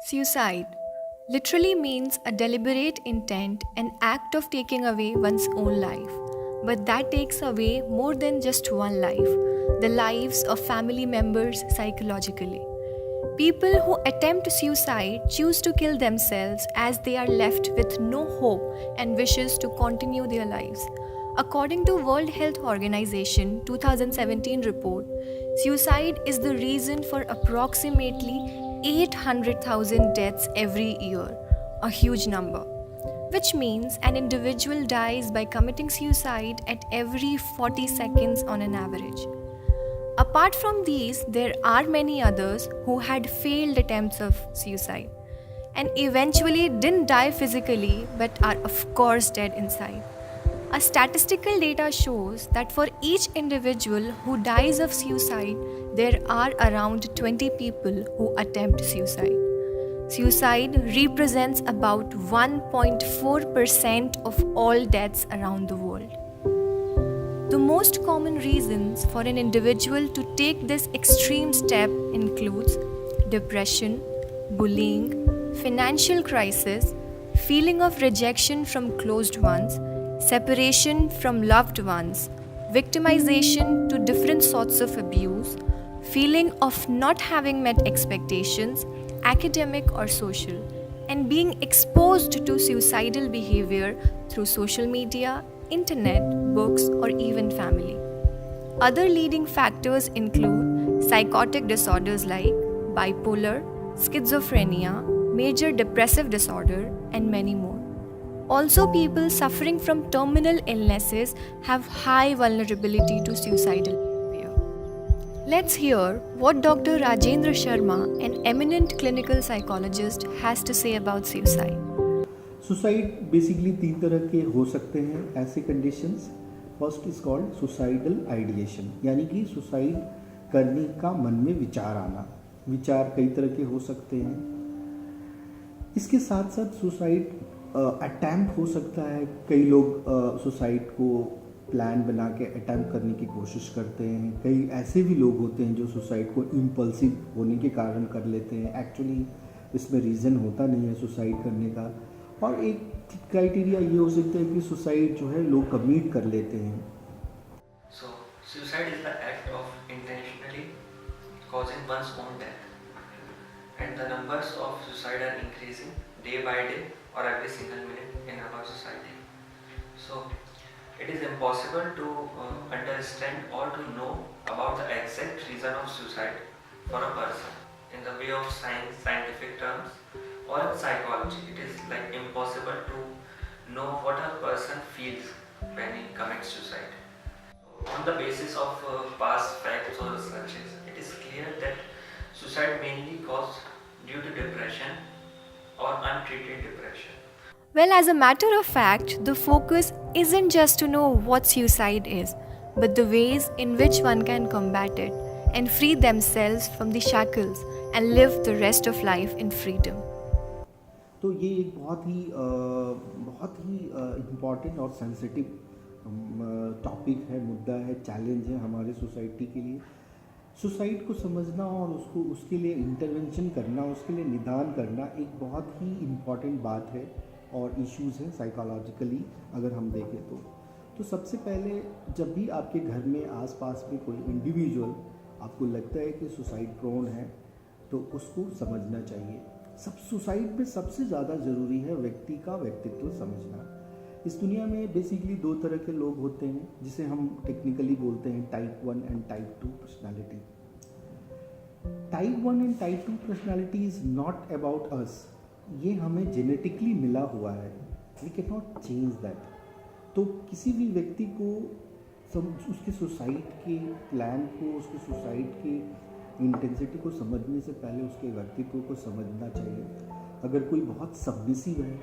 Suicide literally means a deliberate intent, an act of taking away one's own life. But that takes away more than just one life, the lives of family members psychologically. People who attempt suicide choose to kill themselves as they are left with no hope and wishes to continue their lives. According to World Health Organization 2017 report, suicide is the reason for approximately 800,000 deaths every year, a huge number, which means an individual dies by committing suicide at every 40 seconds on an average. Apart from these, there are many others who had failed attempts of suicide and eventually didn't die physically but are, of course, dead inside. A statistical data shows that for each individual who dies of suicide, there are around 20 people who attempt suicide. Suicide represents about 1.4% of all deaths around the world. The most common reasons for an individual to take this extreme step includes depression, bullying, financial crisis, feeling of rejection from closed ones, separation from loved ones, victimization to different sorts of abuse, feeling of not having met expectations, academic or social, and being exposed to suicidal behavior through social media, internet, books, or even family. Other leading factors include psychotic disorders like bipolar, schizophrenia, major depressive disorder, and many more. Also, people suffering from terminal illnesses have high vulnerability to suicidal behavior. Let's hear what Dr. Rajendra Sharma, an eminent clinical psychologist, has to say about suicide. Suicide basically तीन तरह के हो सकते हैं ऐसे conditions. First is called suicidal ideation, यानी कि suicide करने का मन में विचार आना। विचार कई तरह के हो सकते हैं। इसके साथ साथ सुसाइड अटैम्प्ट हो सकता है। कई लोग सुसाइड को प्लान बना के अटैम्प्ट करने की कोशिश करते हैं। कई ऐसे भी लोग होते हैं जो सुसाइड को इम्पल्सिव होने के कारण कर लेते हैं। एक्चुअली इसमें रीज़न होता नहीं है सुसाइड करने का। और एक क्राइटेरिया ये हो सकता है कि सुसाइड जो है लोग कमिट कर लेते हैं। So, suicide is the act of intentionally causing one's own death, and the numbers of suicide are increasing day by day or every single minute in our society. So, it is impossible to understand or to know about the exact reason of suicide for a person in the way of science, scientific terms, or in psychology. It is like impossible to know what a person feels when he commits suicide. On the basis of past facts or researches, it is clear that suicide mainly caused due to depression or untreated depression. Well, as a matter of fact, the focus isn't just to know what suicide is, but the ways in which one can combat it and free themselves from the shackles and live the rest of life in freedom. तो ये एक बहुत ही important और sensitive topic है, मुद्दा है, challenge है हमारे सोसाइटी के लिए। सुसाइड को समझना और उसको उसके लिए इंटरवेंशन करना, उसके लिए निदान करना एक बहुत ही इम्पॉर्टेंट बात है और इश्यूज़ हैं साइकोलॉजिकली अगर हम देखें तो सबसे पहले जब भी आपके घर में आसपास में कोई इंडिविजुअल आपको लगता है कि सुसाइड प्रोन है तो उसको समझना चाहिए। सुसाइड में सबसे ज़्यादा ज़रूरी है व्यक्ति का व्यक्तित्व समझना। इस दुनिया में बेसिकली दो तरह के लोग होते हैं जिसे हम टेक्निकली बोलते हैं type 1 and type 2 personality. Type 1 and type 2 personality is not about us, ये हमें जेनेटिकली मिला हुआ है, we can not change that. तो किसी भी व्यक्ति को उसके सुसाइड के प्लान को, उसके सुसाइड के इंटेंसिटी को समझने से पहले उसके व्यक्तित्व को समझना चाहिए। अगर कोई बहुत सबमिसिव है,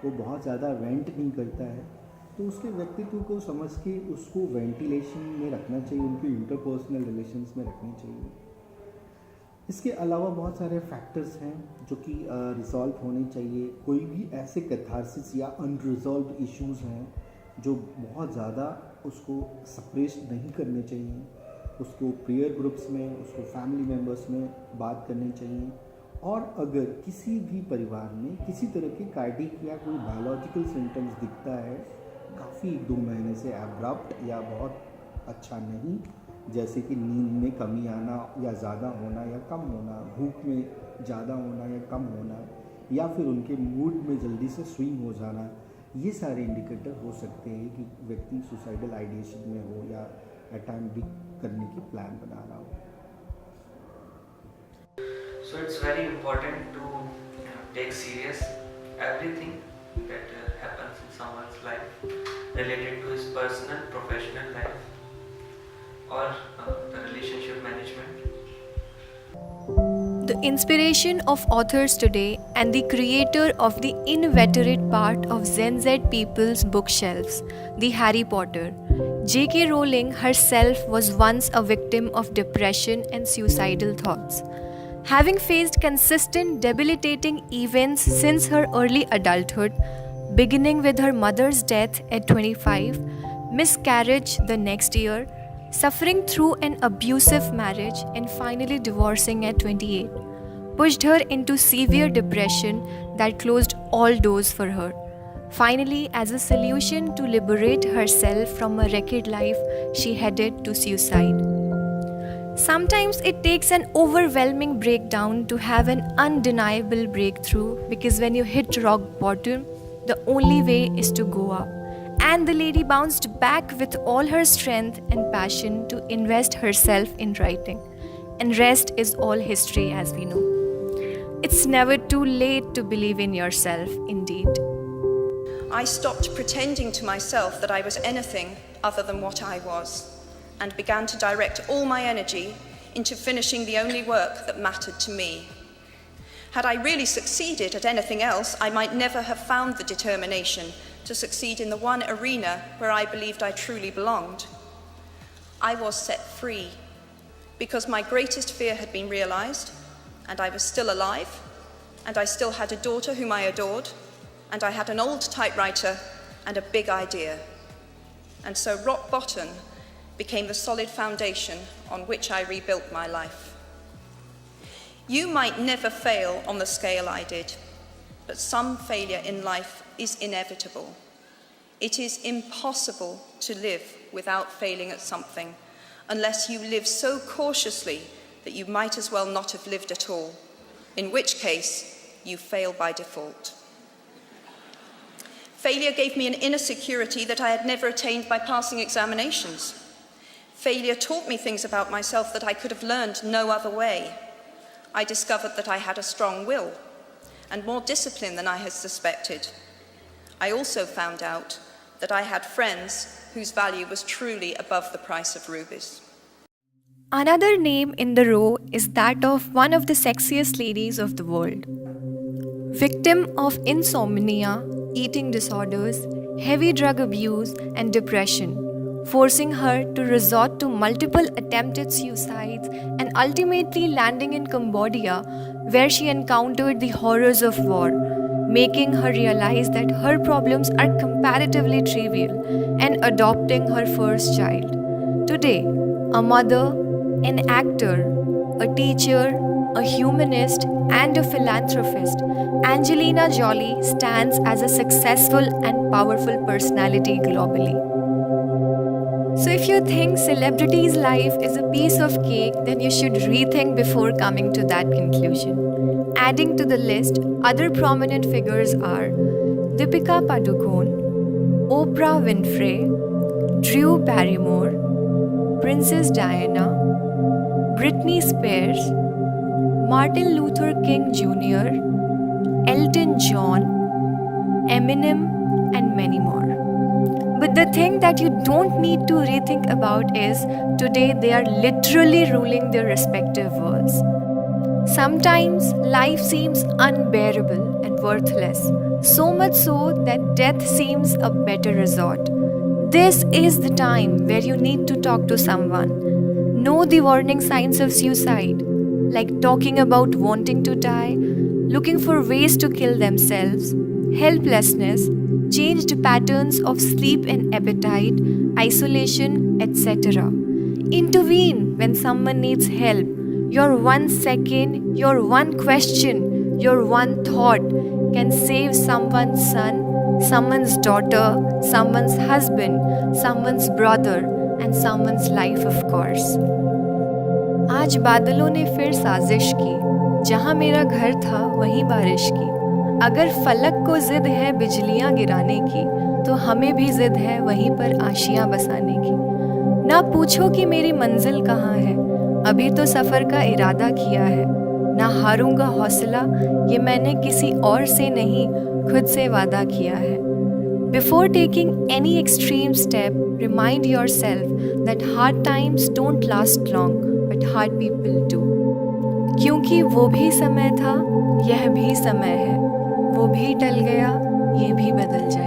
वो बहुत ज़्यादा वेंट नहीं करता है, तो उसके व्यक्तित्व को समझ के उसको वेंटिलेशन में रखना चाहिए, उनके इंटरपर्सनल रिलेशंस में रखनी चाहिए। इसके अलावा बहुत सारे फैक्टर्स हैं जो कि रिजॉल्व होने चाहिए। कोई भी ऐसे कैथारसिस या अनरिजॉल्व इश्यूज़ हैं जो बहुत ज़्यादा उसको सप्रेस नहीं करने चाहिए। उसको प्रेयर ग्रुप्स में, उसको फैमिली मेम्बर्स में बात करनी चाहिए और अगर किसी भी परिवार में किसी तरह के कार्डिक या कोई बायोलॉजिकल सिम्टम्स दिखता है काफ़ी 2 महीने से एब्रप्ट या बहुत अच्छा नहीं, जैसे कि नींद में कमी आना या ज़्यादा होना या कम होना, भूख में ज़्यादा होना या कम होना, या फिर उनके मूड में जल्दी से स्विंग हो जाना, ये सारे इंडिकेटर हो सकते हैं कि व्यक्ति सुसाइडल आइडिएशन में हो या अटैम्प्ट करने की प्लान बना रहा हो। So it's very important to take serious everything that happens in someone's life related to his personal, professional life or the relationship management. The inspiration of authors today and the creator of the inveterate part of Gen Z people's bookshelves, the Harry Potter, J.K. Rowling herself was once a victim of depression and suicidal thoughts. Having faced consistent debilitating events since her early adulthood, beginning with her mother's death at 25, miscarriage the next year, suffering through an abusive marriage, and finally divorcing at 28, pushed her into severe depression that closed all doors for her. Finally, as a solution to liberate herself from a wrecked life, she headed to suicide. Sometimes it takes an overwhelming breakdown to have an undeniable breakthrough, because when you hit rock bottom, the only way is to go up. And the lady bounced back with all her strength and passion to invest herself in writing. And rest is all history, as we know. It's never too late to believe in yourself, indeed. I stopped pretending to myself that I was anything other than what I was, and began to direct all my energy into finishing the only work that mattered to me. Had I really succeeded at anything else, I might never have found the determination to succeed in the one arena where I believed I truly belonged. I was set free because my greatest fear had been realized, and I was still alive, and I still had a daughter whom I adored, and I had an old typewriter and a big idea. And so rock bottom became the solid foundation on which I rebuilt my life. You might never fail on the scale I did, but some failure in life is inevitable. It is impossible to live without failing at something, unless you live so cautiously that you might as well not have lived at all, in which case you fail by default. Failure gave me an inner security that I had never attained by passing examinations. Failure taught me things about myself that I could have learned no other way. I discovered that I had a strong will and more discipline than I had suspected. I also found out that I had friends whose value was truly above the price of rubies. Another name in the row is that of one of the sexiest ladies of the world. Victim of insomnia, eating disorders, heavy drug abuse, and depression, forcing her to resort to multiple attempted suicides and ultimately landing in Cambodia, where she encountered the horrors of war, making her realize that her problems are comparatively trivial, and adopting her first child. Today, a mother, an actor, a teacher, a humanist, and a philanthropist, Angelina Jolie stands as a successful and powerful personality globally. So if you think celebrity's life is a piece of cake, then you should rethink before coming to that conclusion. Adding to the list, other prominent figures are Deepika Padukone, Oprah Winfrey, Drew Barrymore, Princess Diana, Britney Spears, Martin Luther King Jr., Elton John, Eminem, and many more. But the thing that you don't need to rethink about is today they are literally ruling their respective worlds. Sometimes life seems unbearable and worthless, so much so that death seems a better resort. This is the time where you need to talk to someone. Know the warning signs of suicide, like talking about wanting to die, looking for ways to kill themselves, helplessness, changed patterns of sleep and appetite, isolation, etc. Intervene when someone needs help. Your 1 second, your 1 question, your 1 thought can save someone's son, someone's daughter, someone's husband, someone's brother, and someone's life, of course. आज बादलों ने फिर साजिश की, जहाँ मेरा घर था वहीं बारिश की। अगर फलक को जिद है बिजलियाँ गिराने की, तो हमें भी जिद है वहीं पर आशियाँ बसाने की। ना पूछो कि मेरी मंजिल कहाँ है, अभी तो सफ़र का इरादा किया है। ना हारूंगा हौसला, ये मैंने किसी और से नहीं खुद से वादा किया है। Before taking any extreme step, remind yourself that hard times don't last long, but hard people do. क्योंकि वो भी समय था, यह भी समय है, वो भी टल गया, ये भी बदल जाए।